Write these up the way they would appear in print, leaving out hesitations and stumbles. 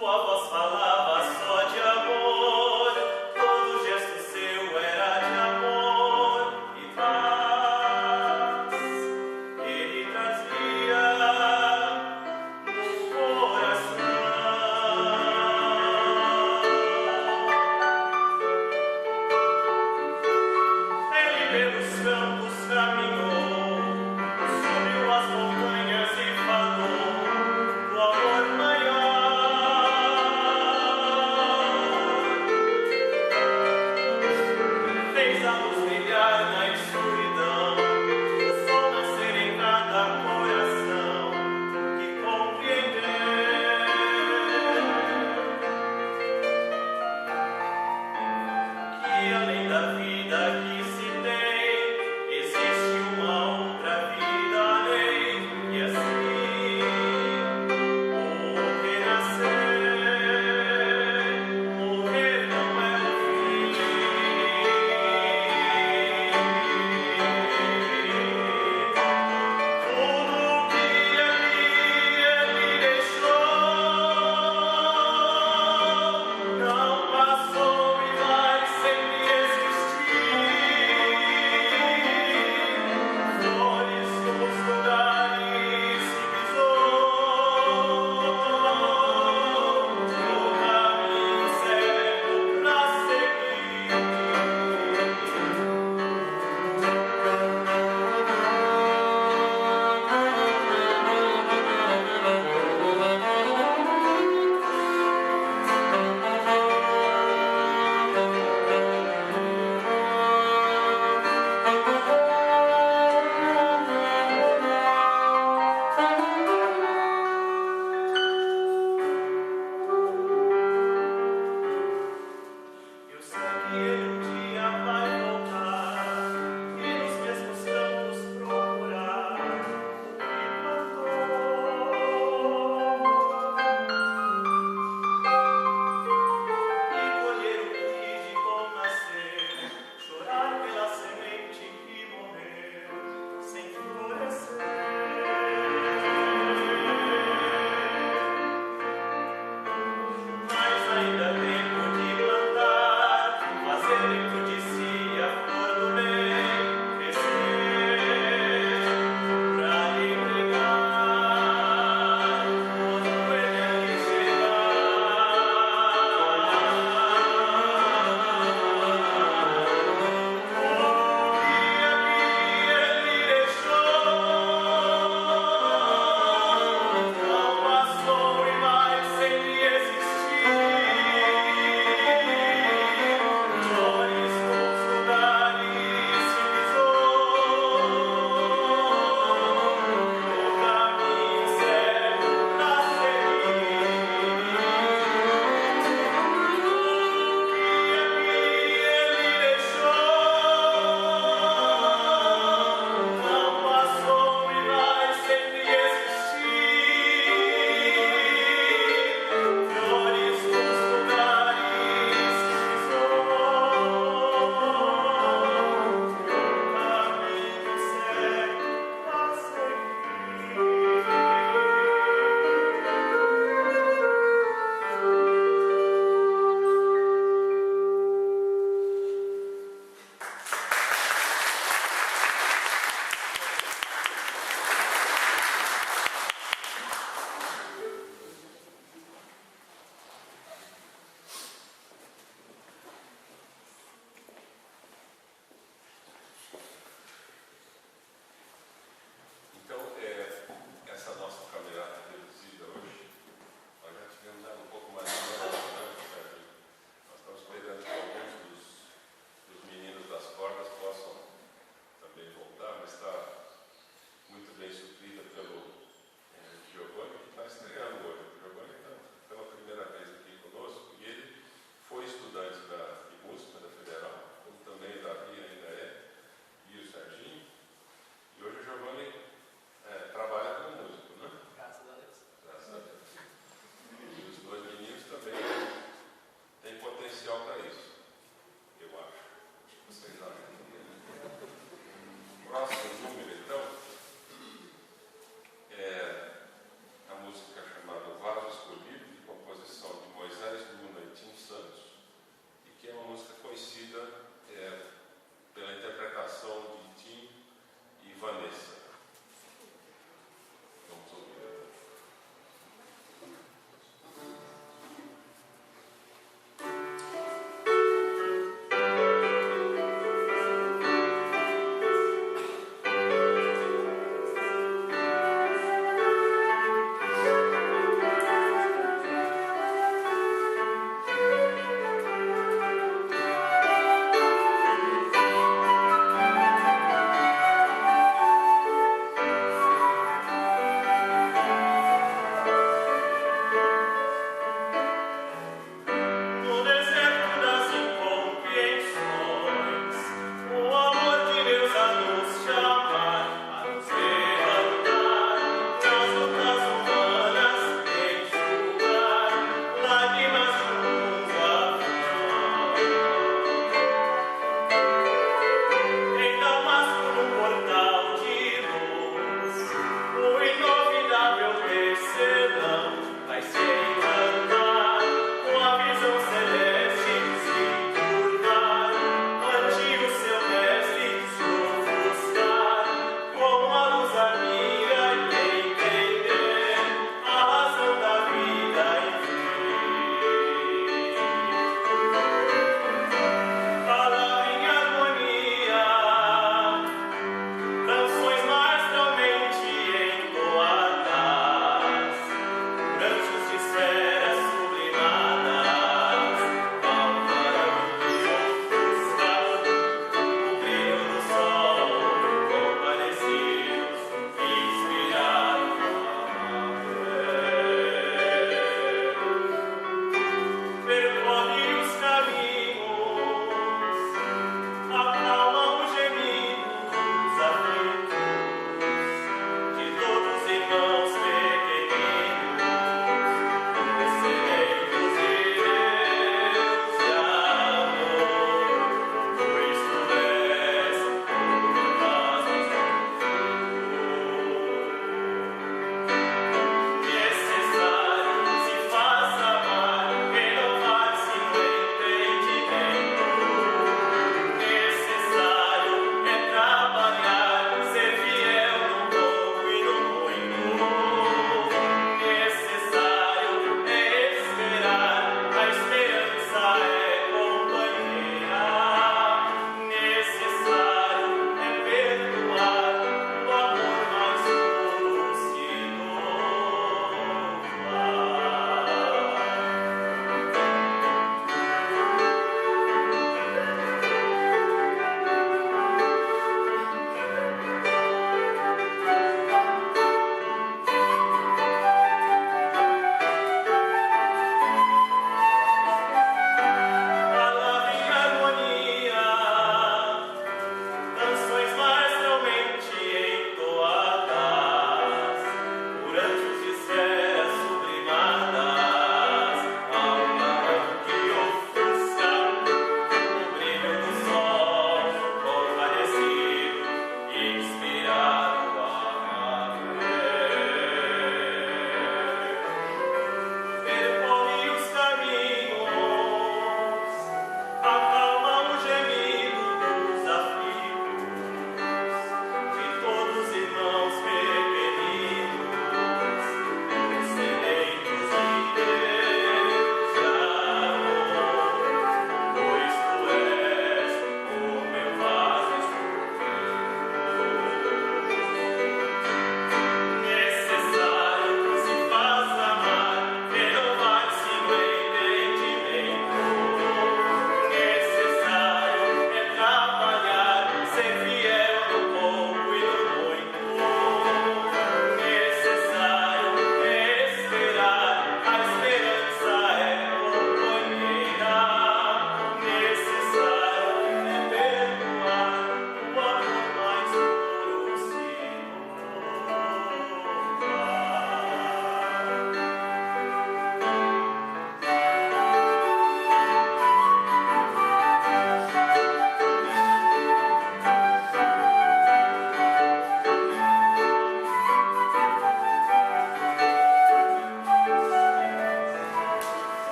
Sua voz falava só de amor, todo gesto seu era de amor e paz. Ele trazia no coração. Ele pelos campos caminhou, subiu as montanhas e falou do amor maior.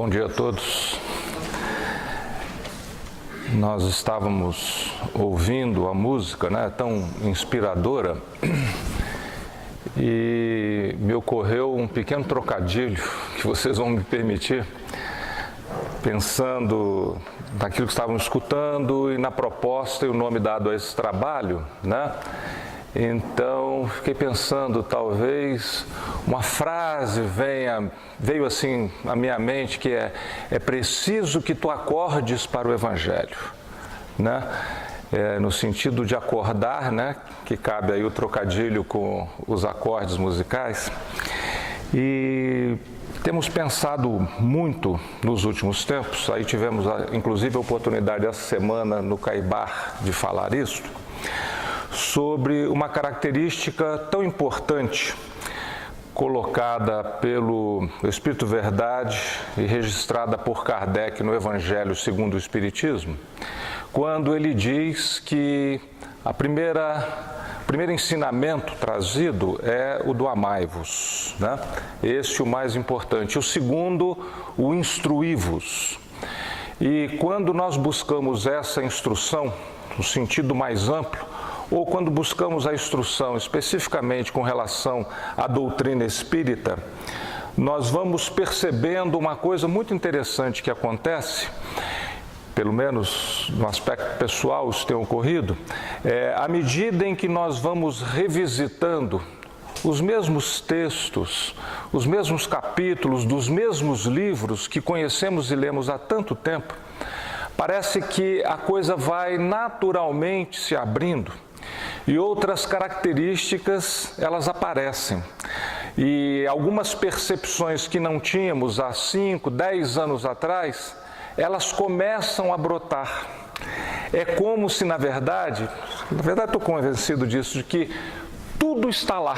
Bom dia a todos. Nós estávamos ouvindo a música, né, tão inspiradora, e me ocorreu um pequeno trocadilho que vocês vão me permitir, pensando naquilo que estavam escutando e na proposta e o nome dado a esse trabalho, né? Então, fiquei pensando, talvez uma frase veio assim à minha mente, que é preciso que tu acordes para o Evangelho, né? No sentido de acordar, né? Que cabe aí o trocadilho com os acordes musicais. E temos pensado muito nos últimos tempos, aí tivemos inclusive a oportunidade essa semana no Caibar de falar isso, sobre uma característica tão importante colocada pelo Espírito Verdade e registrada por Kardec no Evangelho segundo o Espiritismo, quando ele diz que o primeiro ensinamento trazido é o do amai-vos, né? Esse é o mais importante. O segundo, o instruí-vos. E quando nós buscamos essa instrução, no sentido mais amplo, ou quando buscamos a instrução especificamente com relação à doutrina espírita, nós vamos percebendo uma coisa muito interessante que acontece, pelo menos no aspecto pessoal isso tem ocorrido, à medida em que nós vamos revisitando os mesmos textos, os mesmos capítulos dos mesmos livros que conhecemos e lemos há tanto tempo, parece que a coisa vai naturalmente se abrindo e outras características elas aparecem. E algumas percepções que não tínhamos há 5, 10 anos atrás, elas começam a brotar. É como se, na verdade estou convencido disso, de que tudo está lá.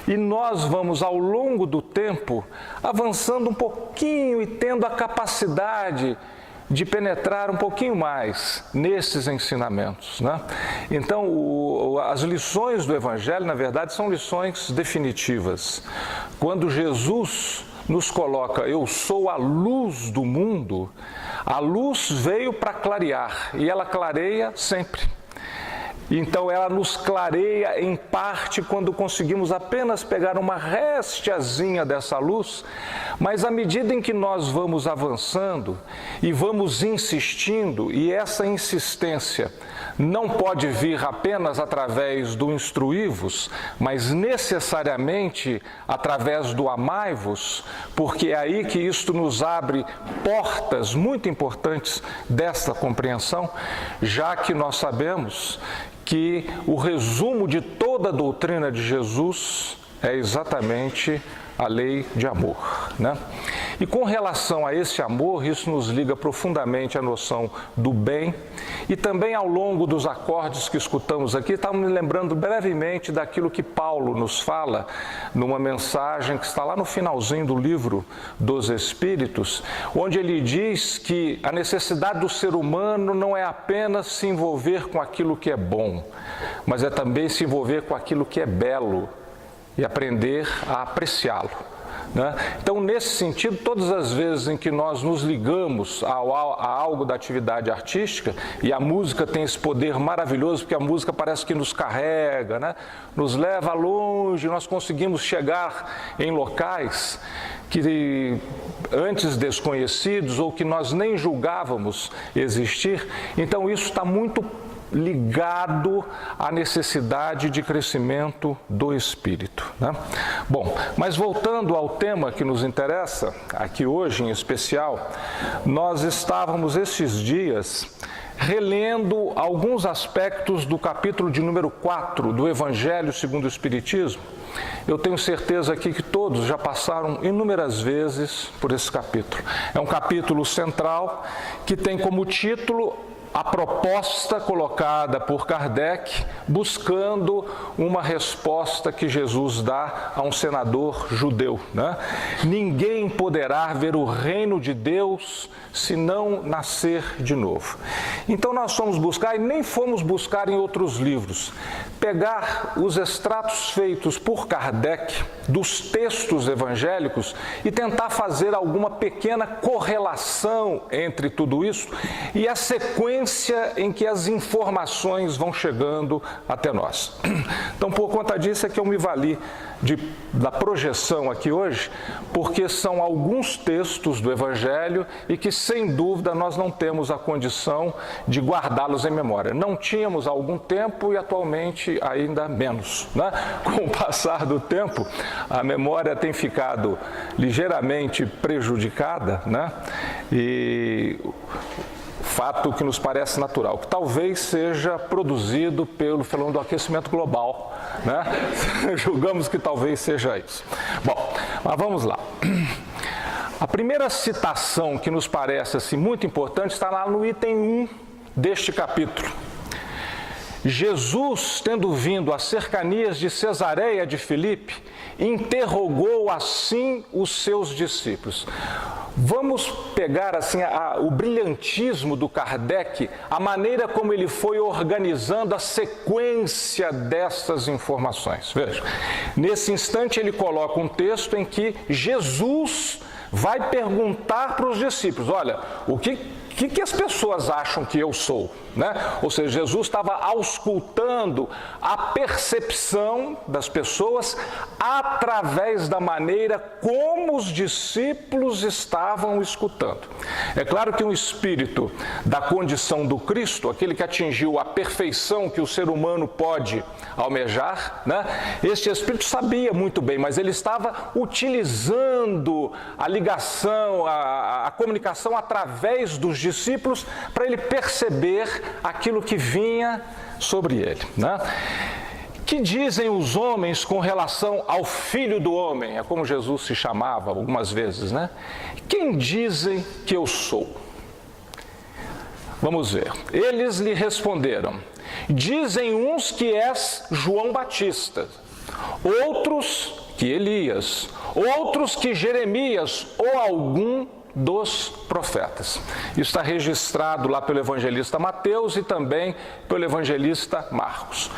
E nós vamos, ao longo do tempo, avançando um pouquinho e tendo a capacidade de penetrar um pouquinho mais nesses ensinamentos, né? Então, as lições do Evangelho, na verdade, são lições definitivas. Quando Jesus nos coloca, eu sou a luz do mundo, a luz veio para clarear e ela clareia sempre. Então ela nos clareia em parte quando conseguimos apenas pegar uma restezinha dessa luz, mas à medida em que nós vamos avançando e vamos insistindo, e essa insistência não pode vir apenas através do instruí-vos, mas necessariamente através do amai-vos, porque é aí que isto nos abre portas muito importantes desta compreensão, já que nós sabemos que o resumo de toda a doutrina de Jesus é exatamente a lei de amor, né? E com relação a esse amor, isso nos liga profundamente à noção do bem, e também ao longo dos acordes que escutamos aqui, estamos me lembrando brevemente daquilo que Paulo nos fala numa mensagem que está lá no finalzinho do livro dos Espíritos, onde ele diz que a necessidade do ser humano não é apenas se envolver com aquilo que é bom, mas é também se envolver com aquilo que é belo e aprender a apreciá-lo, né? Então, nesse sentido, todas as vezes em que nós nos ligamos a algo da atividade artística, e a música tem esse poder maravilhoso, porque a música parece que nos carrega, né? Nos leva longe, nós conseguimos chegar em locais que antes desconhecidos ou que nós nem julgávamos existir. Então, isso está muito ligado à necessidade de crescimento do espírito, né? Bom, mas voltando ao tema que nos interessa, aqui hoje em especial, nós estávamos esses dias relendo alguns aspectos do capítulo de número 4 do Evangelho segundo o Espiritismo. Eu tenho certeza aqui que todos já passaram inúmeras vezes por esse capítulo. É um capítulo central que tem como título a proposta colocada por Kardec, buscando uma resposta que Jesus dá a um senador judeu, né? Ninguém poderá ver o reino de Deus se não nascer de novo. Então nós fomos buscar, e nem fomos buscar em outros livros, pegar os extratos feitos por Kardec dos textos evangélicos e tentar fazer alguma pequena correlação entre tudo isso e a sequência em que as informações vão chegando até nós. Então, por conta disso é que eu me vali da projeção aqui hoje, porque são alguns textos do Evangelho e que, sem dúvida, nós não temos a condição de guardá-los em memória. Não tínhamos há algum tempo e atualmente ainda menos, né? Com o passar do tempo, a memória tem ficado ligeiramente prejudicada, né? E fato que nos parece natural, que talvez seja produzido pelo fenômeno do aquecimento global, né? Julgamos que talvez seja isso. Bom, mas vamos lá. A primeira citação que nos parece assim, muito importante está lá no item 1 deste capítulo. Jesus, tendo vindo às cercanias de Cesareia de Filipe, interrogou assim os seus discípulos. Vamos pegar assim o brilhantismo do Kardec, a maneira como ele foi organizando a sequência dessas informações. Veja, nesse instante ele coloca um texto em que Jesus vai perguntar para os discípulos, olha, o que as pessoas acham que eu sou? Né? Ou seja, Jesus estava auscultando a percepção das pessoas através da maneira como os discípulos estavam escutando. É claro que um espírito da condição do Cristo, aquele que atingiu a perfeição que o ser humano pode almejar, né? Este espírito sabia muito bem, mas ele estava utilizando a ligação, a comunicação através dos discípulos para ele perceber aquilo que vinha sobre ele, né? Que dizem os homens com relação ao Filho do Homem? É como Jesus se chamava algumas vezes, né? Quem dizem que eu sou? Vamos ver. Eles lhe responderam: dizem uns que és João Batista, outros que Elias, outros que Jeremias ou algum dos profetas. Isso está registrado lá pelo evangelista Mateus e também pelo evangelista Marcos.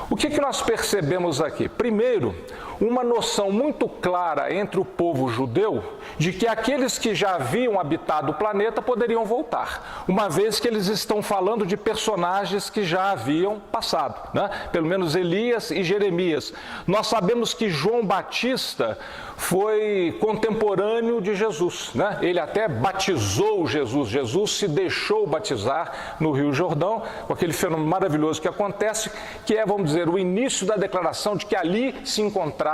O que nós percebemos aqui? Primeiro, uma noção muito clara entre o povo judeu de que aqueles que já haviam habitado o planeta poderiam voltar, uma vez que eles estão falando de personagens que já haviam passado, né? Pelo menos Elias e Jeremias. Nós sabemos que João Batista foi contemporâneo de Jesus, né? Ele até batizou Jesus. Jesus se deixou batizar no Rio Jordão, com aquele fenômeno maravilhoso que acontece, que é, vamos dizer, o início da declaração de que ali se encontrava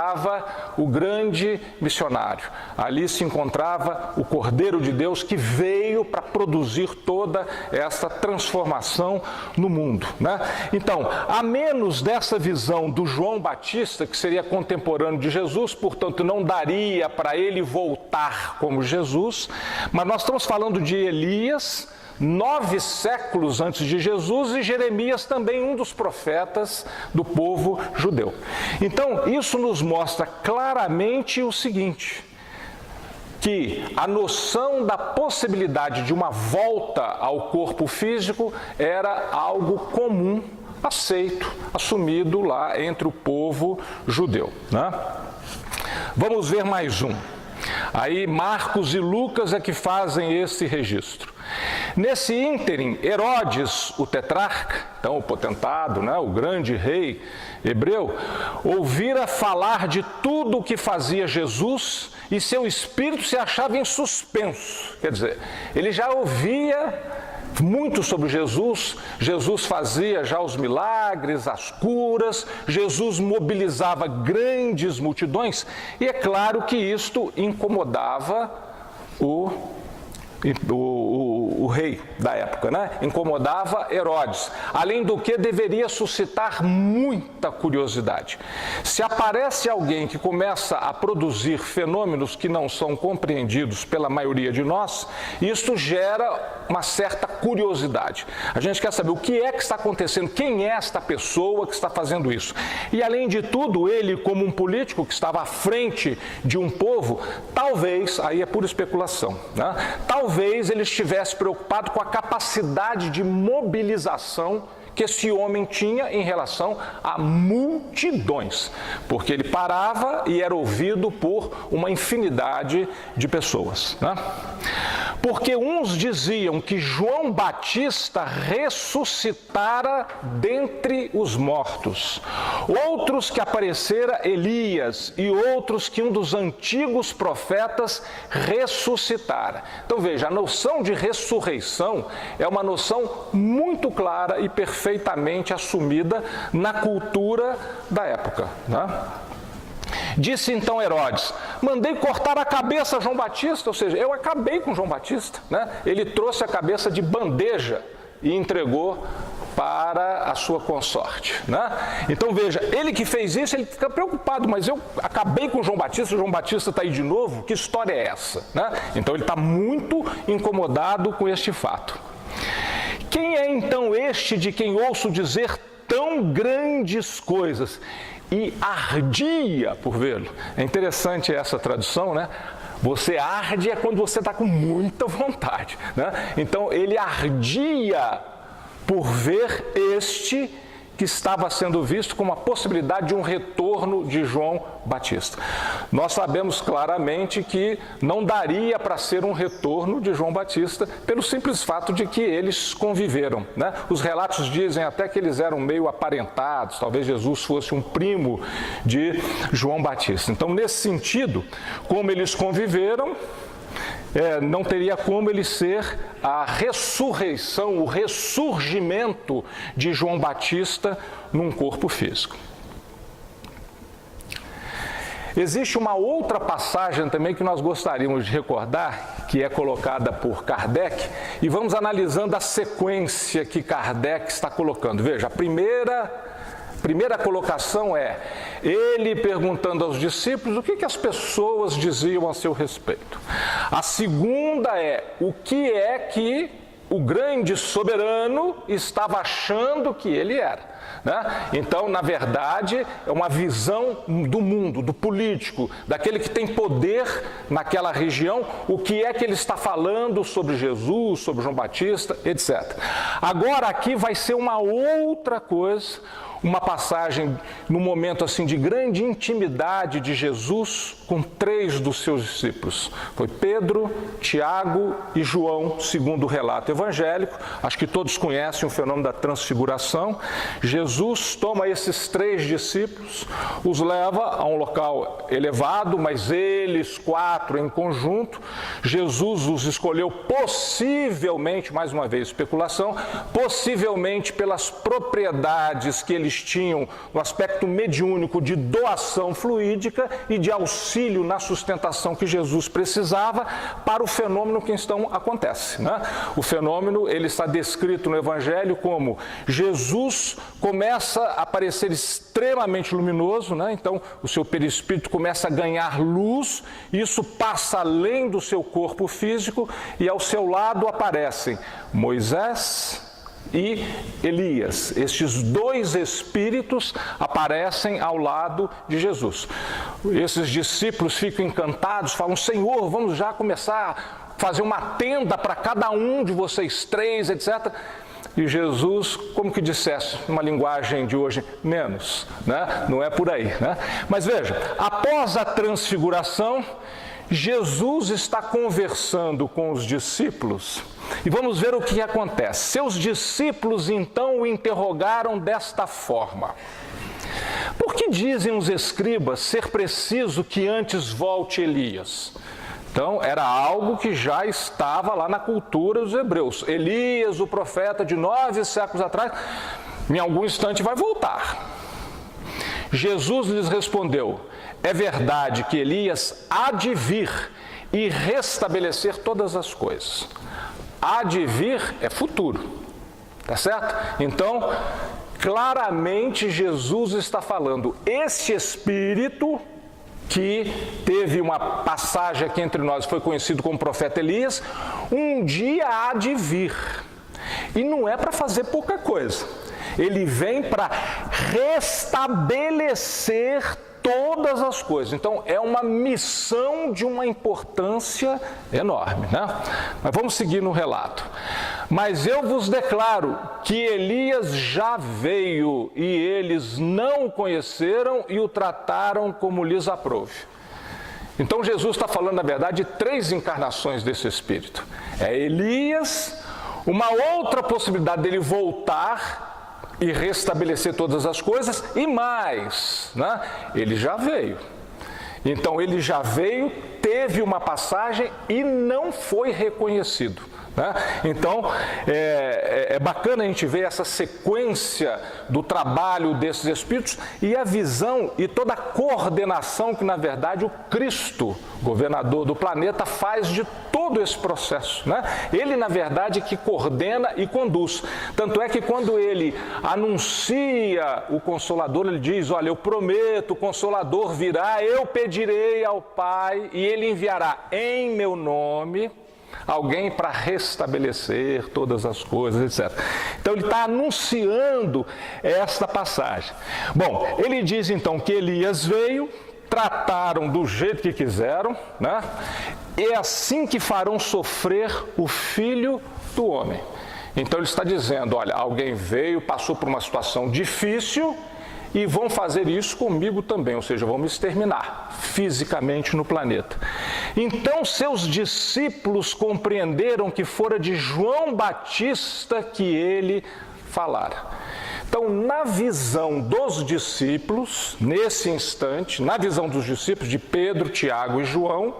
o grande missionário. Ali se encontrava o Cordeiro de Deus que veio para produzir toda essa transformação no mundo, né? Então, a menos dessa visão do João Batista, que seria contemporâneo de Jesus, portanto não daria para ele voltar como Jesus, mas nós estamos falando de Elias, 9 séculos antes de Jesus, e Jeremias também, um dos profetas do povo judeu. Então, isso nos mostra claramente o seguinte, que a noção da possibilidade de uma volta ao corpo físico era algo comum, aceito, assumido lá entre o povo judeu, né? Vamos ver mais um. Aí Marcos e Lucas é que fazem esse registro. Nesse ínterim, Herodes, o tetrarca, então o potentado, né, o grande rei hebreu, ouvira falar de tudo o que fazia Jesus e seu espírito se achava em suspenso. Quer dizer, ele já ouvia muito sobre Jesus. Jesus fazia já os milagres, as curas, Jesus mobilizava grandes multidões e é claro que isto incomodava o rei da época, né? Incomodava Herodes. Além do que, deveria suscitar muita curiosidade. Se aparece alguém que começa a produzir fenômenos que não são compreendidos pela maioria de nós, isso gera uma certa curiosidade. A gente quer saber o que é que está acontecendo, quem é esta pessoa que está fazendo isso. E além de tudo, ele, como um político que estava à frente de um povo, talvez, aí é pura especulação, né? Talvez ele estivesse preocupado com a capacidade de mobilização que esse homem tinha em relação a multidões, porque ele parava e era ouvido por uma infinidade de pessoas, né? Porque uns diziam que João Batista ressuscitara dentre os mortos, outros que aparecera Elias e outros que um dos antigos profetas ressuscitara. Então veja, a noção de ressurreição é uma noção muito clara e perfeitamente assumida na cultura da época, né? Disse então Herodes: mandei cortar a cabeça a João Batista, ou seja, eu acabei com João Batista, né? Ele trouxe a cabeça de bandeja e entregou para a sua consorte, né? Então veja, ele que fez isso, ele fica preocupado, mas eu acabei com João Batista está aí de novo, que história é essa, né? Então ele está muito incomodado com este fato. Quem é então este de quem ouço dizer tão grandes coisas? E ardia por vê-lo. É interessante essa tradução, né? Você arde é quando você está com muita vontade, né? Então ele ardia por ver este que estava sendo visto como a possibilidade de um retorno de João Batista. Nós sabemos claramente que não daria para ser um retorno de João Batista pelo simples fato de que eles conviveram, né? Os relatos dizem até que eles eram meio aparentados, talvez Jesus fosse um primo de João Batista. Então, nesse sentido, como eles conviveram, não teria como ele ser a ressurreição, o ressurgimento de João Batista num corpo físico. Existe uma outra passagem também que nós gostaríamos de recordar, que é colocada por Kardec, e vamos analisando a sequência que Kardec está colocando. Veja, a primeira colocação é ele perguntando aos discípulos o que as pessoas diziam a seu respeito. A segunda é o que é que o grande soberano estava achando que ele era, né? Então, na verdade, é uma visão do mundo, do político, daquele que tem poder naquela região, o que é que ele está falando sobre Jesus, sobre João Batista, etc. Agora aqui vai ser uma outra coisa, uma passagem num momento assim de grande intimidade de Jesus com 3 dos seus discípulos. Foi Pedro, Tiago e João, segundo o relato evangélico. Acho que todos conhecem o fenômeno da transfiguração. Jesus toma esses 3 discípulos, os leva a um local elevado, mas eles 4 em conjunto. Jesus os escolheu possivelmente, mais uma vez especulação, possivelmente pelas propriedades que eles tinham no aspecto mediúnico de doação fluídica e de auxílio na sustentação que Jesus precisava para o fenômeno que então acontece, né? O fenômeno, ele está descrito no Evangelho como Jesus começa a aparecer extremamente luminoso, né? Então o seu perispírito começa a ganhar luz, isso passa além do seu corpo físico e ao seu lado aparecem Moisés e Elias. Estes 2 espíritos aparecem ao lado de Jesus. Esses discípulos ficam encantados, falam: Senhor, vamos já começar a fazer uma tenda para cada um de vocês 3, etc. E Jesus, como que dissesse, numa linguagem de hoje, menos, né? Não é por aí, né? Mas veja, após a transfiguração, Jesus está conversando com os discípulos e vamos ver o que acontece. Seus discípulos então o interrogaram desta forma: por que dizem os escribas ser preciso que antes volte Elias? Então, era algo que já estava lá na cultura dos hebreus. Elias, o profeta de 9 séculos atrás, em algum instante vai voltar. Jesus lhes respondeu: é verdade que Elias há de vir e restabelecer todas as coisas. há de vir é futuro, tá certo? Então, claramente Jesus está falando, este Espírito que teve uma passagem aqui entre nós, foi conhecido como profeta Elias, um dia há de vir. E não é para fazer pouca coisa. Ele vem para restabelecer todas as coisas. Então, é uma missão de uma importância enorme, né? Mas vamos seguir no relato. Mas eu vos declaro que Elias já veio e eles não o conheceram e o trataram como lhes aprouve. Então, Jesus está falando, na verdade, de 3 encarnações desse Espírito. É Elias, uma outra possibilidade dele voltar e restabelecer todas as coisas, e mais, né? Ele já veio. Então, ele já veio, teve uma passagem e não foi reconhecido, né? Então, é bacana a gente ver essa sequência do trabalho desses Espíritos e a visão e toda a coordenação que, na verdade, o Cristo, governador do planeta, faz de todo esse processo, né? Ele, na verdade, que coordena e conduz. Tanto é que quando ele anuncia o Consolador, ele diz, olha, eu prometo, o Consolador virá, eu pedirei ao Pai e ele enviará em meu nome alguém para restabelecer todas as coisas, etc. Então ele está anunciando esta passagem. Bom, ele diz então que Elias veio, trataram do jeito que quiseram, né? É assim que farão sofrer o Filho do Homem. Então ele está dizendo, olha, alguém veio, passou por uma situação difícil e vão fazer isso comigo também, ou seja, vão me exterminar fisicamente no planeta. Então seus discípulos compreenderam que fora de João Batista que ele falara. Então, na visão dos discípulos, nesse instante, na visão dos discípulos de Pedro, Tiago e João,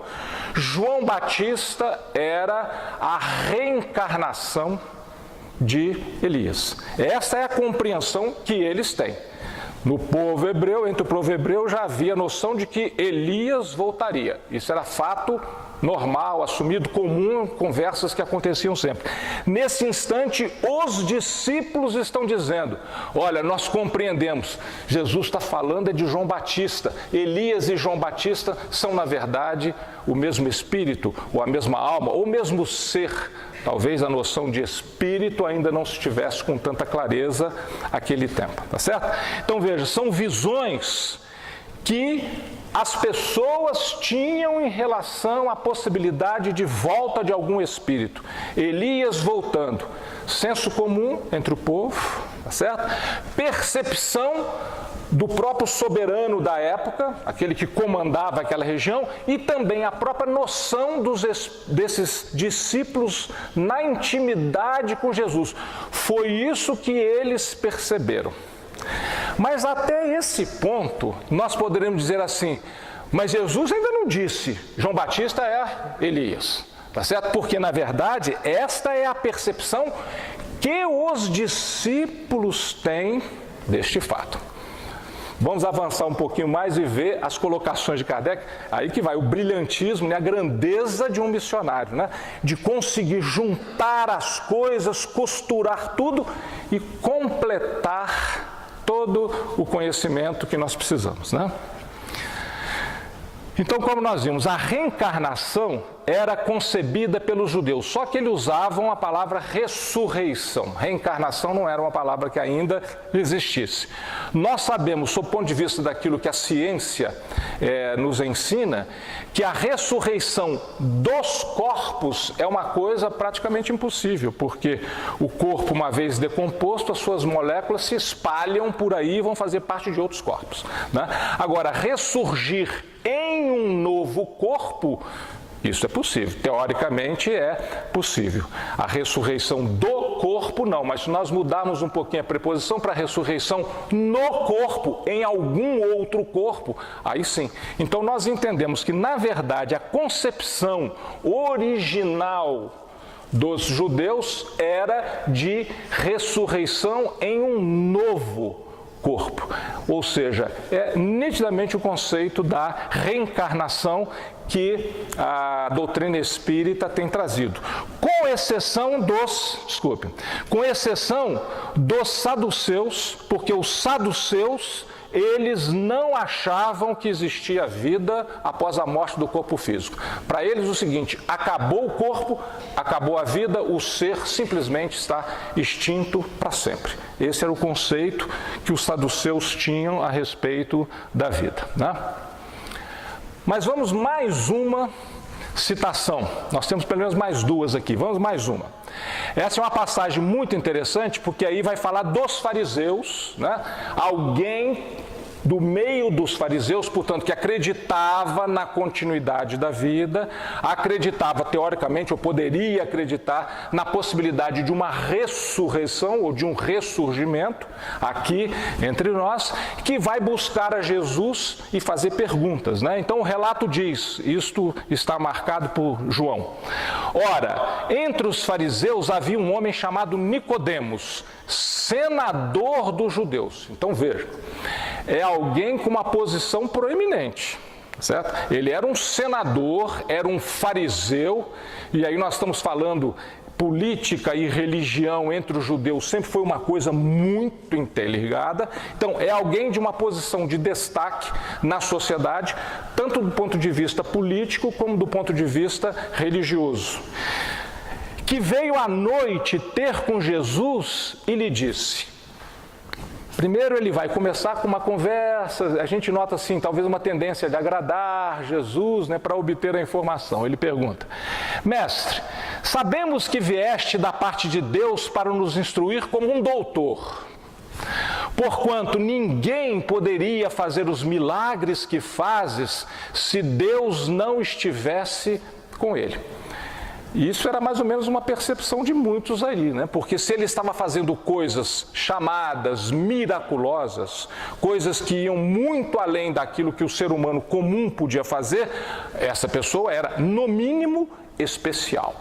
João Batista era a reencarnação de Elias. Essa é a compreensão que eles têm. No povo hebreu, entre o povo hebreu, já havia a noção de que Elias voltaria. Isso era fato normal, assumido, comum, conversas que aconteciam sempre. Nesse instante, os discípulos estão dizendo, olha, nós compreendemos, Jesus está falando de João Batista, Elias e João Batista são, na verdade, o mesmo espírito, ou a mesma alma, ou o mesmo ser. Talvez a noção de espírito ainda não estivesse com tanta clareza naquele tempo, tá certo? Então veja, são visões que as pessoas tinham em relação à possibilidade de volta de algum espírito. Elias voltando, senso comum entre o povo, tá certo? Percepção do próprio soberano da época, aquele que comandava aquela região, e também a própria noção desses discípulos na intimidade com Jesus. Foi isso que eles perceberam. Mas até esse ponto, nós poderemos dizer assim, mas Jesus ainda não disse, João Batista é Elias, tá certo? Porque, na verdade, esta é a percepção que os discípulos têm deste fato. Vamos avançar um pouquinho mais e ver as colocações de Kardec, aí que vai o brilhantismo, né, a grandeza de um missionário, né, de conseguir juntar as coisas, costurar tudo e completar todo o conhecimento que nós precisamos, né? Então, como nós vimos, a reencarnação era concebida pelos judeus, só que eles usavam a palavra ressurreição. Reencarnação não era uma palavra que ainda existisse. Nós sabemos, sob o ponto de vista daquilo que a ciência nos ensina, que a ressurreição dos corpos é uma coisa praticamente impossível, porque o corpo, uma vez decomposto, as suas moléculas se espalham por aí e vão fazer parte de outros corpos, né? Agora, ressurgir em um novo corpo, isso é possível, teoricamente é possível. A ressurreição do corpo não, mas se nós mudarmos um pouquinho a preposição para a ressurreição no corpo, em algum outro corpo, aí sim. Então nós entendemos que, na verdade, a concepção original dos judeus era de ressurreição em um novo corpo. Ou seja, é nitidamente o conceito da reencarnação que a doutrina espírita tem trazido. Com exceção dos saduceus, porque os saduceus, eles não achavam que existia vida após a morte do corpo físico. Para eles o seguinte, acabou o corpo, acabou a vida, o ser simplesmente está extinto para sempre. Esse era o conceito que os saduceus tinham a respeito da vida, né? Mas vamos mais uma citação. Nós temos pelo menos mais duas aqui. Vamos mais uma. Essa é uma passagem muito interessante, porque aí vai falar dos fariseus, né? Alguém do meio dos fariseus, portanto, que acreditava na continuidade da vida, acreditava teoricamente, ou poderia acreditar, na possibilidade de uma ressurreição ou de um ressurgimento, aqui entre nós, que vai buscar a Jesus e fazer perguntas, né? Então o relato diz, isto está marcado por João. Ora, entre os fariseus havia um homem chamado Nicodemos, senador dos judeus. Então veja, é alguém com uma posição proeminente, certo? Ele era um senador, era um fariseu, e aí nós estamos falando política e religião entre os judeus sempre foi uma coisa muito interligada. Então é alguém de uma posição de destaque na sociedade, tanto do ponto de vista político como do ponto de vista religioso, que veio à noite ter com Jesus e lhe disse. Primeiro ele vai começar com uma conversa, a gente nota assim, talvez uma tendência de agradar Jesus, né, para obter a informação. Ele pergunta, mestre, sabemos que vieste da parte de Deus para nos instruir como um doutor, porquanto ninguém poderia fazer os milagres que fazes se Deus não estivesse com ele. Isso era mais ou menos uma percepção de muitos aí, né? Porque se ele estava fazendo coisas chamadas miraculosas, coisas que iam muito além daquilo que o ser humano comum podia fazer, essa pessoa era, no mínimo, especial.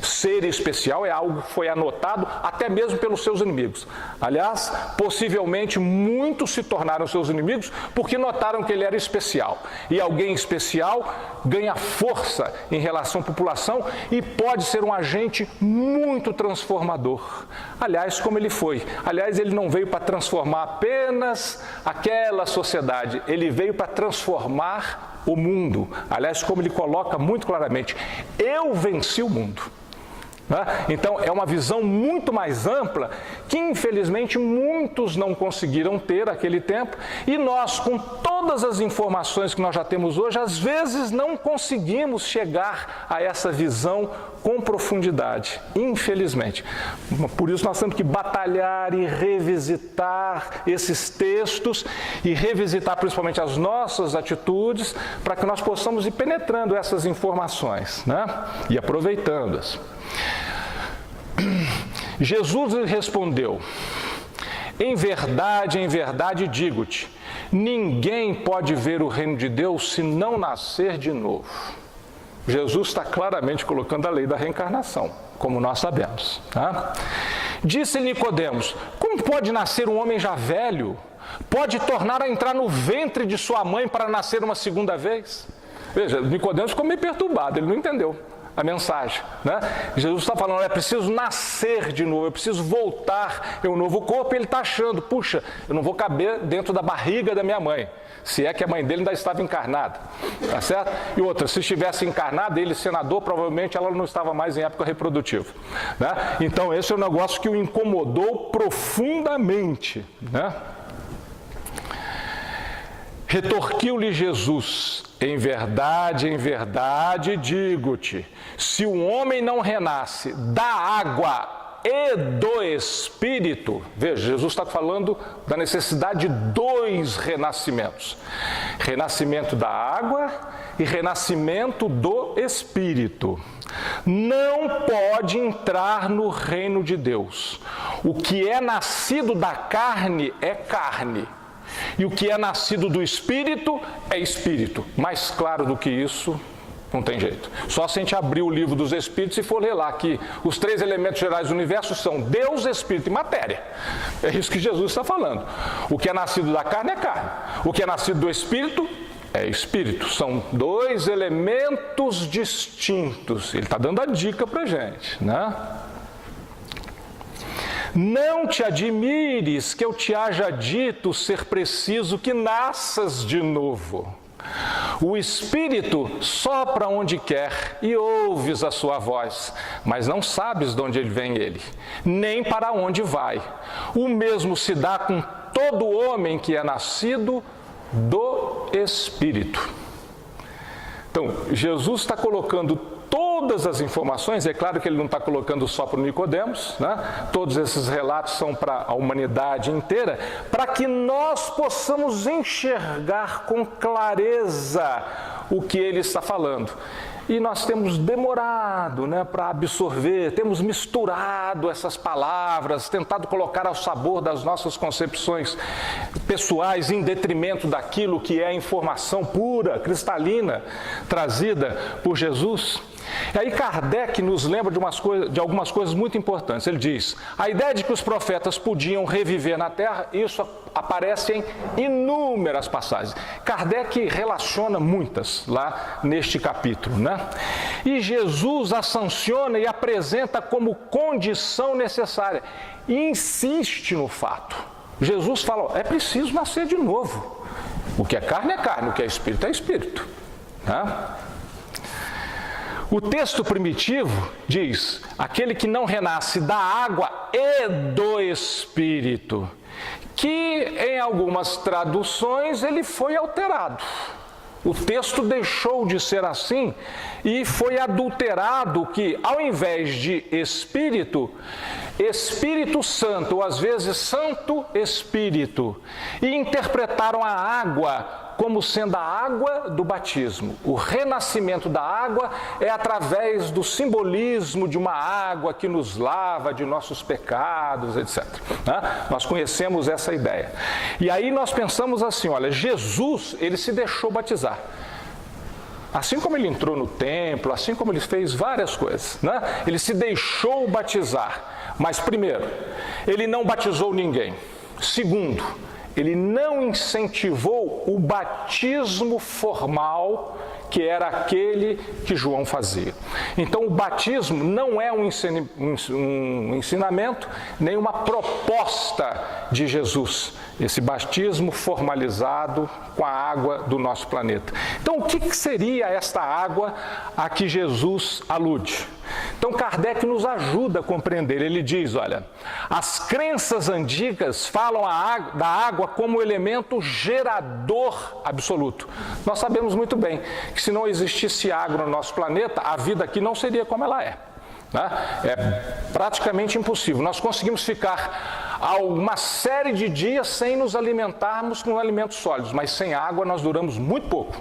Ser especial é algo que foi anotado até mesmo pelos seus inimigos. Aliás, possivelmente muitos se tornaram seus inimigos porque notaram que ele era especial. E alguém especial ganha força em relação à população e pode ser um agente muito transformador. Aliás, como ele foi. Aliás, ele não veio para transformar apenas aquela sociedade, ele veio para transformar o mundo. Aliás, como ele coloca muito claramente, eu venci o mundo. Então é uma visão muito mais ampla que infelizmente muitos não conseguiram ter naquele tempo, e nós, com todas as informações que nós já temos hoje, às vezes não conseguimos chegar a essa visão com profundidade, infelizmente. Por isso nós temos que batalhar e revisitar esses textos e revisitar principalmente as nossas atitudes para que nós possamos ir penetrando essas informações, né? E aproveitando-as. Jesus lhe respondeu, em verdade digo-te, ninguém pode ver o reino de Deus se não nascer de novo. Jesus está claramente colocando a lei da reencarnação, como nós sabemos, tá? Disse Nicodemos, como pode nascer um homem já velho? Pode tornar a entrar no ventre de sua mãe para nascer uma segunda vez? Veja, Nicodemos ficou meio perturbado, ele não entendeu a mensagem, né? Jesus está falando, é preciso nascer de novo, eu preciso voltar em um novo corpo, e ele está achando, puxa, eu não vou caber dentro da barriga da minha mãe, se é que a mãe dele ainda estava encarnada, tá certo? E outra, se estivesse encarnada, ele senador, provavelmente ela não estava mais em época reprodutiva, né? Então esse é um negócio que o incomodou profundamente, né? Retorquiu-lhe Jesus, em verdade digo-te, se o homem não renasce da água e do Espírito, veja, Jesus está falando da necessidade de dois renascimentos, renascimento da água e renascimento do Espírito, não pode entrar no reino de Deus. O que é nascido da carne é carne, e o que é nascido do Espírito é Espírito. Mais claro do que isso, não tem jeito. Só se a gente abrir o livro dos Espíritos e for ler lá que os 3 elementos gerais do universo são Deus, Espírito e matéria. É isso que Jesus está falando. O que é nascido da carne é carne. O que é nascido do Espírito é Espírito. São 2 elementos distintos. Ele está dando a dica para a gente, né? Não te admires que eu te haja dito ser preciso que nasças de novo. O Espírito sopra onde quer e ouves a sua voz, mas não sabes de onde vem ele, nem para onde vai. O mesmo se dá com todo homem que é nascido do Espírito. Então, Jesus está colocando todas as informações, é claro que ele não está colocando só para o Nicodemos, né? Todos esses relatos são para a humanidade inteira, para que nós possamos enxergar com clareza o que ele está falando. E nós temos demorado, né, para absorver, temos misturado essas palavras, tentado colocar ao sabor das nossas concepções pessoais em detrimento daquilo que é a informação pura, cristalina, trazida por Jesus. E aí Kardec nos lembra de algumas coisas muito importantes. Ele diz, a ideia de que os profetas podiam reviver na Terra, isso aparece em inúmeras passagens. Kardec relaciona muitas lá neste capítulo, né? E Jesus a sanciona e apresenta como condição necessária. E insiste no fato. Jesus fala, é preciso nascer de novo. O que é carne, o que é espírito, né? O texto primitivo diz, aquele que não renasce da água e do Espírito, que em algumas traduções ele foi alterado. O texto deixou de ser assim e foi adulterado que, ao invés de Espírito, Espírito Santo, ou às vezes Santo Espírito, e interpretaram a água como sendo a água do batismo. O renascimento da água é através do simbolismo de uma água que nos lava de nossos pecados, etc. Nós conhecemos essa ideia. E aí nós pensamos assim, olha, Jesus, ele se deixou batizar. Assim como ele entrou no templo, assim como ele fez várias coisas, né? Ele se deixou batizar. Mas primeiro, ele não batizou ninguém. Segundo, ele não incentivou o batismo formal, que era aquele que João fazia. Então, o batismo não é um ensinamento, nem uma proposta de Jesus. Esse batismo formalizado com a água do nosso planeta. Então, o que seria esta água a que Jesus alude? Então, Kardec nos ajuda a compreender. Ele diz, olha, as crenças antigas falam da água como elemento gerador absoluto. Nós sabemos muito bem que se não existisse água no nosso planeta, a vida aqui não seria como ela é. É praticamente impossível. Nós conseguimos ficar uma série de dias sem nos alimentarmos com alimentos sólidos, mas sem água nós duramos muito pouco.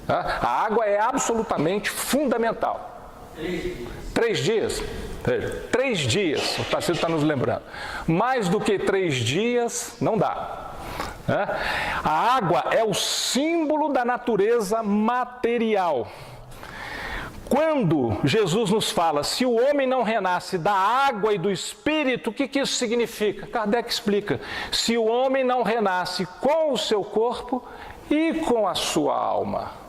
A água é absolutamente fundamental. 3 dias. 3 dias, o Tarcísio está nos lembrando. Mais do que 3 dias, não dá. A água é o símbolo da natureza material. Quando Jesus nos fala, se o homem não renasce da água e do Espírito, o que isso significa? Kardec explica, se o homem não renasce com o seu corpo e com a sua alma.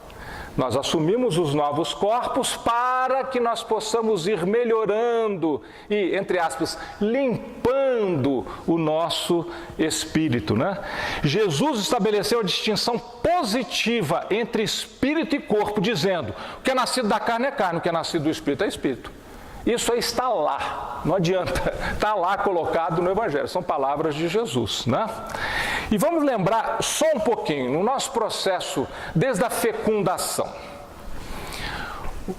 Nós assumimos os novos corpos para que nós possamos ir melhorando e, entre aspas, limpando o nosso espírito, né? Jesus estabeleceu a distinção positiva entre espírito e corpo, dizendo, o que é nascido da carne é carne, o que é nascido do espírito é espírito. Isso aí está lá, não adianta, está lá colocado no Evangelho, são palavras de Jesus, né? E vamos lembrar só um pouquinho, no nosso processo, desde a fecundação,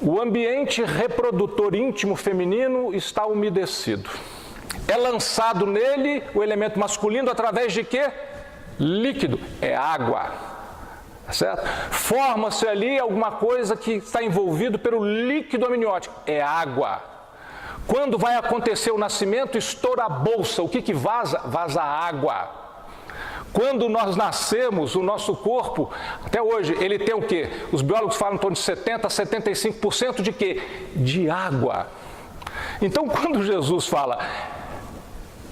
o ambiente reprodutor íntimo feminino está umedecido. É lançado nele o elemento masculino através de quê? Líquido, é água. Certo? Forma-se ali alguma coisa que está envolvido pelo líquido amniótico, é água. Quando vai acontecer o nascimento, estoura a bolsa, o que vaza? Vaza água. Quando nós nascemos, o nosso corpo, até hoje, ele tem o quê? Os biólogos falam em torno de 70% a 75% de quê? De água. Então, quando Jesus fala,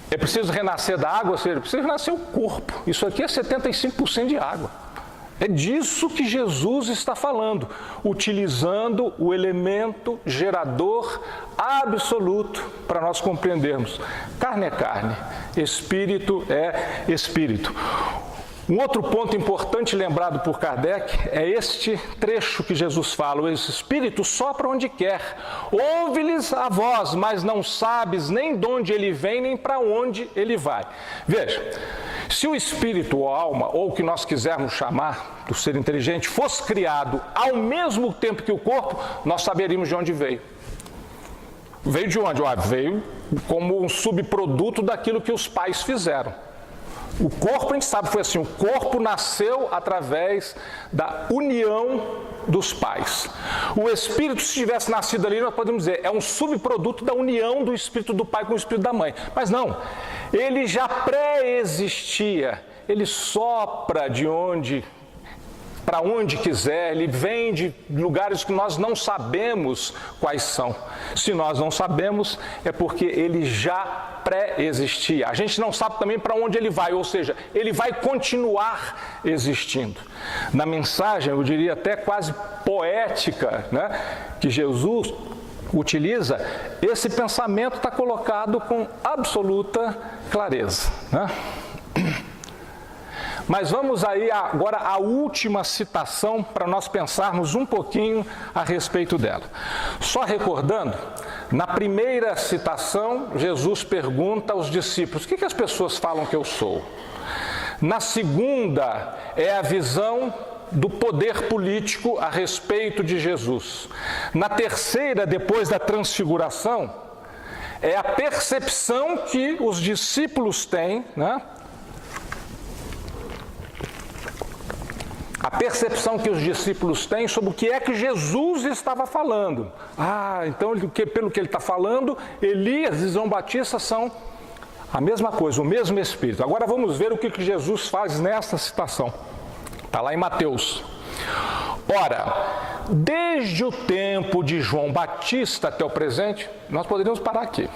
é preciso renascer da água, ou seja, é preciso renascer o corpo. Isso aqui é 75% de água. É disso que Jesus está falando, utilizando o elemento gerador absoluto para nós compreendermos. Carne é carne, espírito é espírito. Um outro ponto importante lembrado por Kardec é este trecho que Jesus fala: o espírito sopra onde quer, ouve-lhes a voz, mas não sabes nem de onde ele vem, nem para onde ele vai. Veja, se o espírito ou alma, ou o que nós quisermos chamar do ser inteligente, fosse criado ao mesmo tempo que o corpo, nós saberíamos de onde veio. Veio de onde? Veio como um subproduto daquilo que os pais fizeram. O corpo, a gente sabe, foi assim, o corpo nasceu através da união dos pais. O espírito, se tivesse nascido ali, nós podemos dizer, é um subproduto da união do espírito do pai com o espírito da mãe. Mas não, ele já pré-existia, ele sopra de onde, para onde quiser, ele vem de lugares que nós não sabemos quais são. Se nós não sabemos, é porque ele já pré-existia. A gente não sabe também para onde ele vai, ou seja, ele vai continuar existindo. Na mensagem, eu diria até quase poética, né, que Jesus utiliza, esse pensamento está colocado com absoluta clareza, né? Mas vamos aí agora à última citação para nós pensarmos um pouquinho a respeito dela. Só recordando, na primeira citação, Jesus pergunta aos discípulos: o que as pessoas falam que eu sou? Na segunda, é a visão do poder político a respeito de Jesus. Na terceira, depois da transfiguração, é a percepção que os discípulos têm, né? A percepção que os discípulos têm sobre o que é que Jesus estava falando. Então, pelo que ele está falando, Elias e João Batista são a mesma coisa, o mesmo Espírito. Agora vamos ver o que Jesus faz nesta citação. Está lá em Mateus. Ora, desde o tempo de João Batista até o presente, nós poderíamos parar aqui.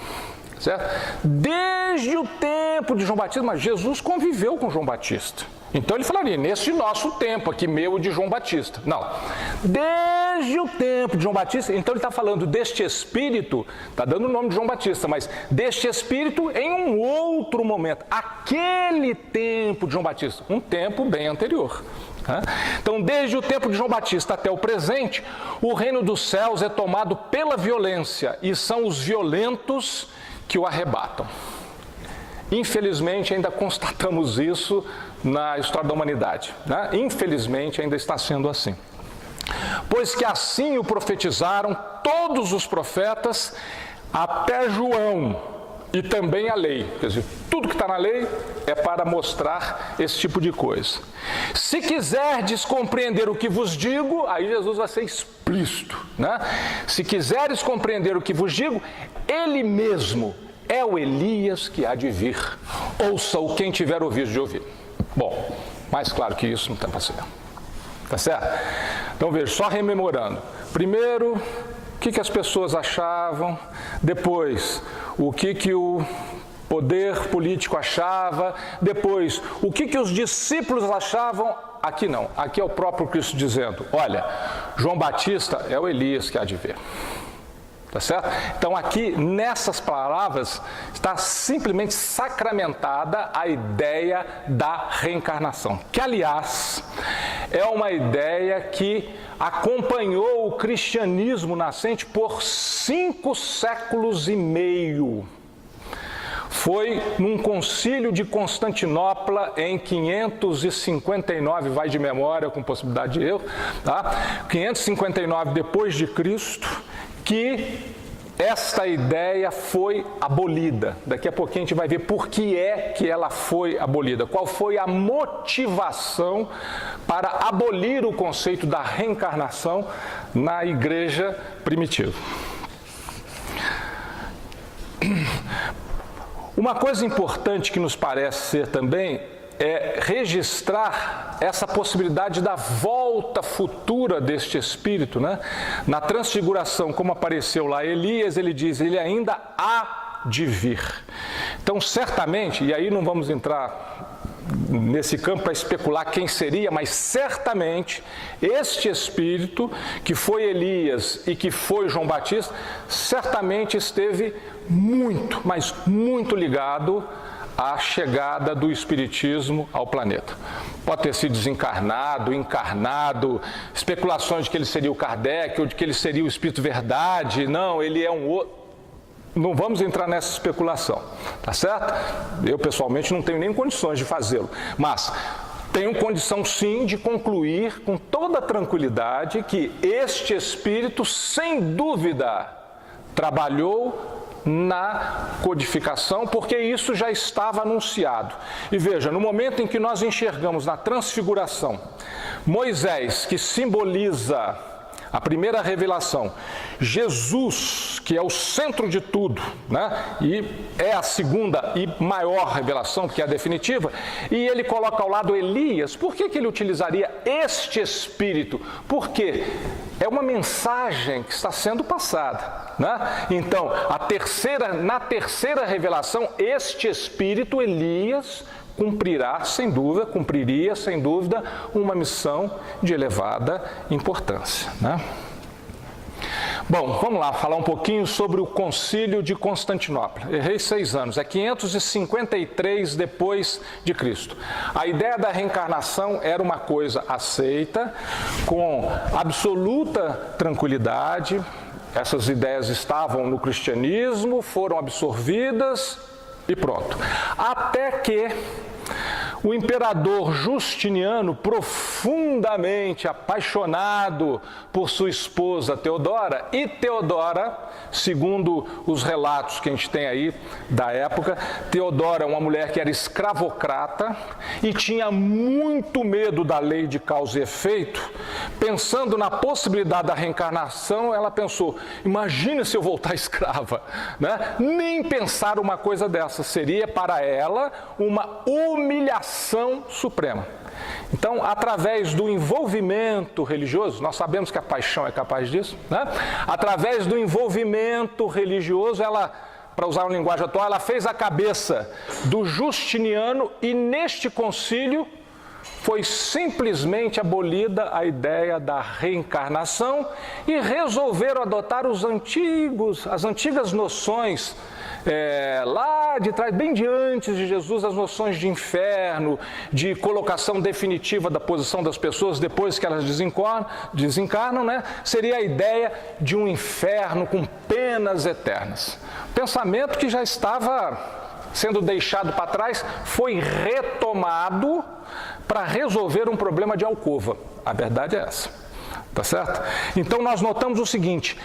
Certo? Desde o tempo de João Batista, mas Jesus conviveu com João Batista. Então ele falaria, nesse nosso tempo aqui, meu e de João Batista. Não, desde o tempo de João Batista, então ele está falando deste Espírito, está dando o nome de João Batista, mas deste Espírito em um outro momento, aquele tempo de João Batista, um tempo bem anterior. Então, desde o tempo de João Batista até o presente, o reino dos céus é tomado pela violência e são os violentos que o arrebatam. Infelizmente, ainda constatamos isso na história da humanidade, né? Infelizmente, ainda está sendo assim. Pois que assim o profetizaram todos os profetas, até João, e também a lei. Quer dizer, tudo que está na lei é para mostrar esse tipo de coisa. Se quiserdes compreender o que vos digo, aí Jesus vai ser explícito, né? Se quiseres compreender o que vos digo, ele mesmo é o Elias que há de vir. Ouça-o quem tiver ouvido de ouvir. Bom, mais claro que isso não tem para ser. Tá certo? Então veja, só rememorando. Primeiro, o que as pessoas achavam. Depois, o que o poder político achava. Depois, o que os discípulos achavam. Aqui não, aqui é o próprio Cristo dizendo, olha, João Batista é o Elias que há de vir. Tá certo? Então aqui, nessas palavras, está simplesmente sacramentada a ideia da reencarnação, que aliás, é uma ideia que acompanhou o cristianismo nascente por 5 séculos e meio. Foi num concílio de Constantinopla em 559, vai de memória com possibilidade de erro, tá? 559 depois de Cristo, que esta ideia foi abolida. Daqui a pouquinho a gente vai ver por que é que ela foi abolida. Qual foi a motivação para abolir o conceito da reencarnação na igreja primitiva. Uma coisa importante que nos parece ser também registrar essa possibilidade da volta futura deste Espírito, né? Na transfiguração, como apareceu lá Elias, ele diz, ele ainda há de vir. Então, certamente, e aí não vamos entrar nesse campo para especular quem seria, mas certamente este Espírito, que foi Elias e que foi João Batista, certamente esteve muito, mas muito ligado à chegada do Espiritismo ao planeta. Pode ter sido desencarnado, encarnado, especulações de que ele seria o Kardec ou de que ele seria o Espírito Verdade. Não, ele é um outro. Não vamos entrar nessa especulação, tá certo? Eu, pessoalmente, não tenho nem condições de fazê-lo, mas tenho condição, sim, de concluir com toda tranquilidade que este Espírito, sem dúvida, trabalhou na codificação, porque isso já estava anunciado. E veja, no momento em que nós enxergamos na transfiguração, Moisés, que simboliza a primeira revelação, Jesus, que é o centro de tudo, né? E é a segunda e maior revelação, que é a definitiva, e ele coloca ao lado Elias. Por que ele utilizaria este Espírito? Porque é uma mensagem que está sendo passada, né? Então, na terceira revelação, este Espírito, Elias, cumpriria sem dúvida, uma missão de elevada importância, né? Bom, vamos lá falar um pouquinho sobre o Concílio de Constantinopla. Errei 6 anos, é 553 depois de Cristo. A ideia da reencarnação era uma coisa aceita, com absoluta tranquilidade. Essas ideias estavam no cristianismo, foram absorvidas e pronto. Até que o imperador Justiniano, profundamente apaixonado por sua esposa Teodora, e Teodora, segundo os relatos que a gente tem aí da época, Teodora é uma mulher que era escravocrata e tinha muito medo da lei de causa e efeito. Pensando na possibilidade da reencarnação, ela pensou, imagina se eu voltar escrava, né? Nem pensar uma coisa dessa, seria para ela uma humilhação suprema. Então, através do envolvimento religioso, nós sabemos que a paixão é capaz disso, né? Através do envolvimento religioso, ela, para usar uma linguagem atual, ela fez a cabeça do Justiniano e neste concílio foi simplesmente abolida a ideia da reencarnação e resolveram adotar as antigas noções lá de trás, bem de antes de Jesus, as noções de inferno, de colocação definitiva da posição das pessoas depois que elas desencarnam, né? Seria a ideia de um inferno com penas eternas. Pensamento que já estava sendo deixado para trás, foi retomado para resolver um problema de alcova. A verdade é essa, tá certo? Então nós notamos o seguinte: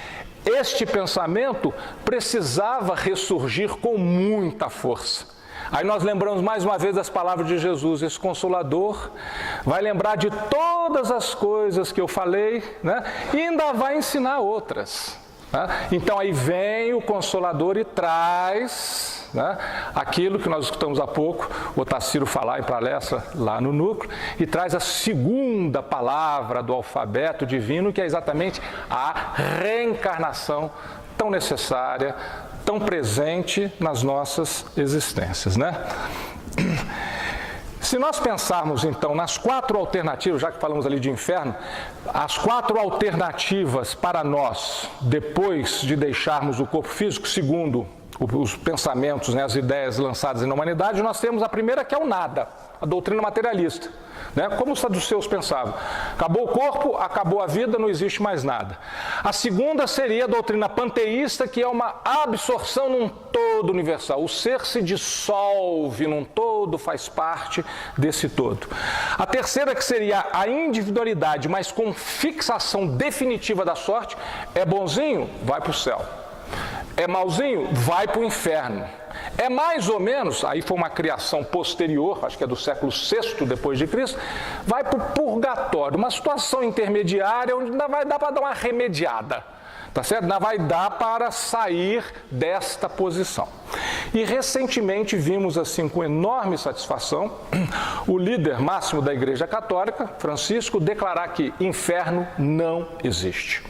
este pensamento precisava ressurgir com muita força. Aí nós lembramos mais uma vez das palavras de Jesus, esse Consolador vai lembrar de todas as coisas que eu falei, né? E ainda vai ensinar outras. Né? Então aí vem o Consolador e traz, né, aquilo que nós escutamos há pouco, o Otacílio falar em palestra lá no núcleo, e traz a segunda palavra do alfabeto divino, que é exatamente a reencarnação tão necessária, tão presente nas nossas existências, né? Se nós pensarmos, então, nas 4 alternativas, já que falamos ali de inferno, as 4 alternativas para nós, depois de deixarmos o corpo físico, segundo os pensamentos, né, as ideias lançadas na humanidade, nós temos a primeira, que é o nada, a doutrina materialista. Né? Como os saduceus pensavam, acabou o corpo, acabou a vida, não existe mais nada. A segunda seria a doutrina panteísta, que é uma absorção num todo universal. O ser se dissolve num todo, faz parte desse todo. A terceira, que seria a individualidade, mas com fixação definitiva da sorte, é bonzinho, vai para o céu. É malzinho, vai para o inferno. É mais ou menos, aí foi uma criação posterior, acho que é do século VI depois de Cristo, vai para o purgatório, uma situação intermediária onde ainda vai dar para dar uma remediada, tá certo? Ainda vai dar para sair desta posição. E recentemente vimos assim com enorme satisfação o líder máximo da Igreja Católica, Francisco, declarar que inferno não existe.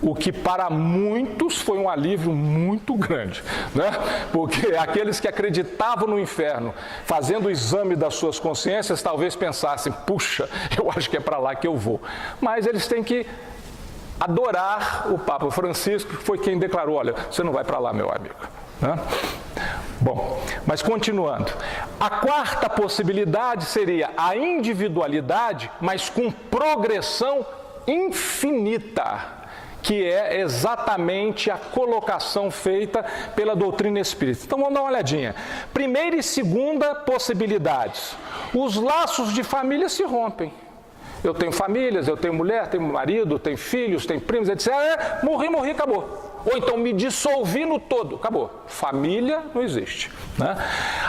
O que para muitos foi um alívio muito grande, né? Porque aqueles que acreditavam no inferno, fazendo o exame das suas consciências, talvez pensassem, puxa, eu acho que é para lá que eu vou. Mas eles têm que adorar o Papa Francisco, que foi quem declarou, olha, você não vai para lá, meu amigo. Né? Bom, mas continuando. A quarta possibilidade seria a individualidade, mas com progressão infinita, que é exatamente a colocação feita pela doutrina espírita. Então vamos dar uma olhadinha. Primeira e segunda possibilidades. Os laços de família se rompem. Eu tenho famílias, eu tenho mulher, tenho marido, tenho filhos, tenho primos, etc. Morri, acabou. Ou então me dissolvi no todo, acabou. Família não existe. Né?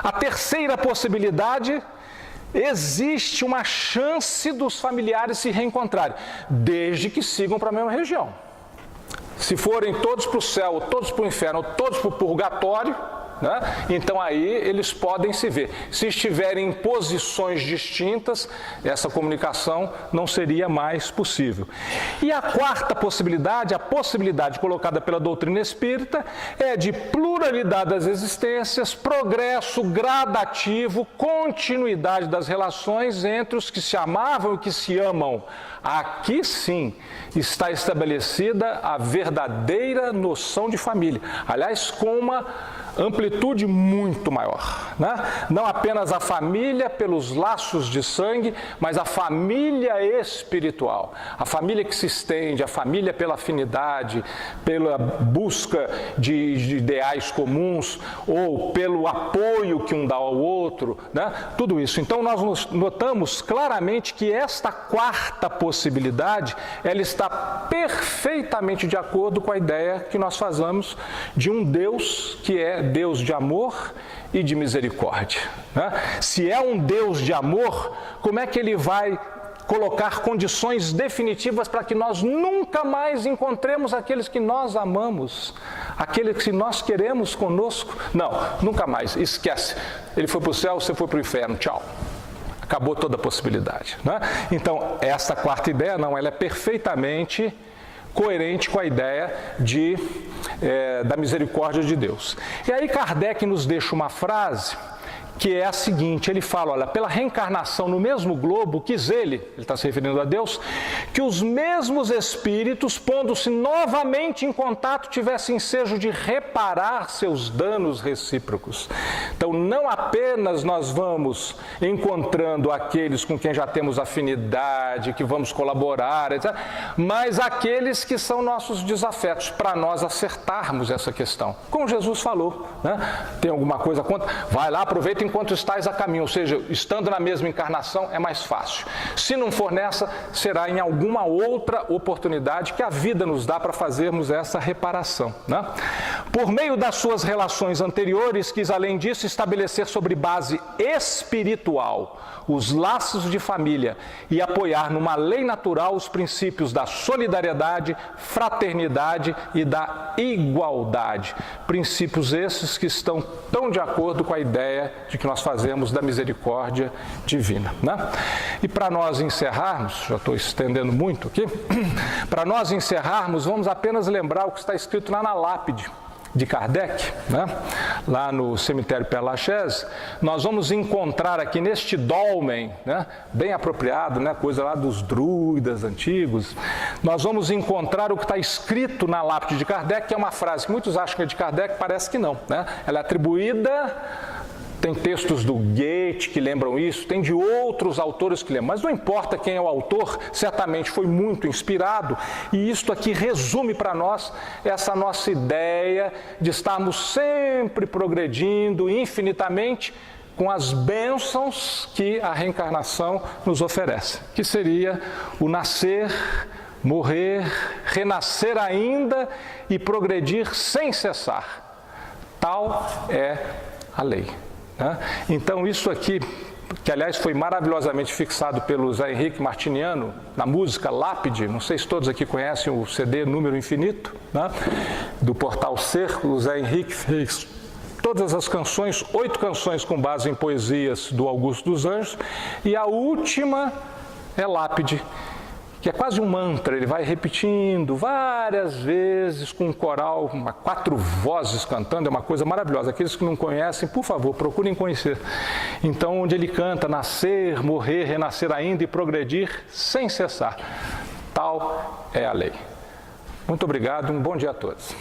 A terceira possibilidade, existe uma chance dos familiares se reencontrarem, desde que sigam para a mesma região. Se forem todos para o céu, todos para o inferno, todos para o purgatório, né? Então aí eles podem se ver. Se estiverem em posições distintas, essa comunicação não seria mais possível. E a quarta possibilidade, a possibilidade colocada pela doutrina espírita, é de pluralidade das existências, progresso gradativo, continuidade das relações entre os que se amavam e que se amam. Aqui sim está estabelecida a verdadeira noção de família. Aliás, com uma amplitude muito maior, né? Não apenas a família pelos laços de sangue, mas a família espiritual, a família que se estende, a família pela afinidade, pela busca de ideais comuns ou pelo apoio que um dá ao outro, né? Tudo isso. Então nós notamos claramente que esta quarta possibilidade, ela está perfeitamente de acordo com a ideia que nós fazemos de um Deus que é Deus de amor e de misericórdia. Né? Se é um Deus de amor, como é que ele vai colocar condições definitivas para que nós nunca mais encontremos aqueles que nós amamos, aqueles que nós queremos conosco? Não, nunca mais, esquece. Ele foi para o céu, você foi para o inferno, tchau. Acabou toda a possibilidade. Né? Então, essa quarta ideia, não, ela é perfeitamente coerente com a ideia da misericórdia de Deus. E aí Kardec nos deixa uma frase que é a seguinte, ele fala, olha, pela reencarnação no mesmo globo, quis ele está se referindo a Deus, que os mesmos espíritos, pondo-se novamente em contato, tivessem ensejo de reparar seus danos recíprocos. Então, não apenas nós vamos encontrando aqueles com quem já temos afinidade, que vamos colaborar, etc., mas aqueles que são nossos desafetos, para nós acertarmos essa questão. Como Jesus falou, né? Tem alguma coisa contra? Vai lá, aproveita enquanto estáis a caminho, ou seja, estando na mesma encarnação é mais fácil. Se não for nessa, será em alguma outra oportunidade que a vida nos dá para fazermos essa reparação. Né? Por meio das suas relações anteriores, quis além disso estabelecer sobre base espiritual os laços de família e apoiar numa lei natural os princípios da solidariedade, fraternidade e da igualdade. Princípios esses que estão tão de acordo com a ideia de que nós fazemos da misericórdia divina. Né? E para nós encerrarmos, já estou estendendo muito aqui, para nós encerrarmos, vamos apenas lembrar o que está escrito lá na lápide de Kardec, né? Lá no cemitério Père Lachaise, nós vamos encontrar aqui neste dolmen, né? Bem apropriado, né? Coisa lá dos druidas antigos, nós vamos encontrar o que está escrito na lápide de Kardec, que é uma frase que muitos acham que é de Kardec, parece que não, né? Ela é atribuída, tem textos do Goethe que lembram isso, tem de outros autores que lembram, mas não importa quem é o autor, certamente foi muito inspirado, e isto aqui resume para nós essa nossa ideia de estarmos sempre progredindo infinitamente com as bênçãos que a reencarnação nos oferece, que seria o nascer, morrer, renascer ainda e progredir sem cessar. Tal é a lei. Então isso aqui, que aliás foi maravilhosamente fixado pelo Zé Henrique Martiniano, na música Lápide, não sei se todos aqui conhecem o CD Número Infinito, né? Do Portal Ser, o Zé Henrique fez todas as canções, 8 canções com base em poesias do Augusto dos Anjos, e a última é Lápide, que é quase um mantra, ele vai repetindo várias vezes com um coral, 4 vozes cantando, é uma coisa maravilhosa. Aqueles que não conhecem, por favor, procurem conhecer. Então, onde ele canta, nascer, morrer, renascer ainda e progredir sem cessar. Tal é a lei. Muito obrigado e um bom dia a todos.